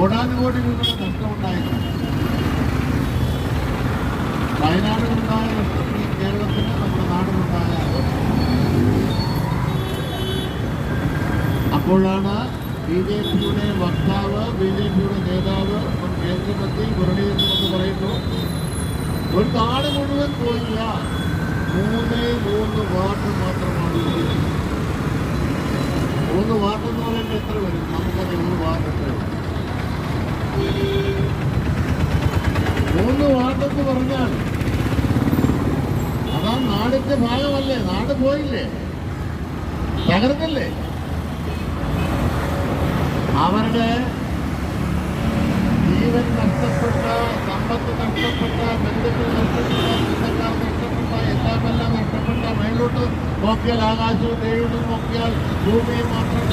കോടാനുകോടി രൂപയുടെ നഷ്ടമുണ്ടായിട്ടുണ്ട്. വയനാടിനുണ്ടായ നഷ്ടത്തിൽ കേരളത്തിന് നമ്മുടെ നാടിനുണ്ടായ. അപ്പോഴാണ് BJP-യുടെ വക്താവ്, BJP-യുടെ നേതാവ്, കേന്ദ്രമന്ത്രി മുരളീധരൻ എന്ന് പറയുന്നു, ഒരു നാട് മുഴുവൻ പോയില്ല, 3 വാർഡ് മാത്രമാണ്. 3 വാർഡ് എന്ന് പറയുമ്പോൾ എത്ര വരും? നമുക്കറിയാം 1 വാർഡ് എത്ര വരും. 3 വാർഡെന്ന് പറഞ്ഞാൽ അതാ നാടിന്റെ ഭാഗമല്ലേ? നാട് പോയില്ലേ, തകർന്നില്ലേ? അവരുടെ ജീവൻ നഷ്ടപ്പെട്ട, സമ്പത്ത് നഷ്ടപ്പെട്ട, ബന്ധുക്കൾ നഷ്ടപ്പെട്ട, ബന്ധക്കാർ നഷ്ടപ്പെട്ട, എല്ലാം നഷ്ടപ്പെട്ട, മേലോട്ട് നോക്കിയാൽ ആകാശവും, നേരിട്ട് നോക്കിയാൽ ഭൂമിയും മാത്രം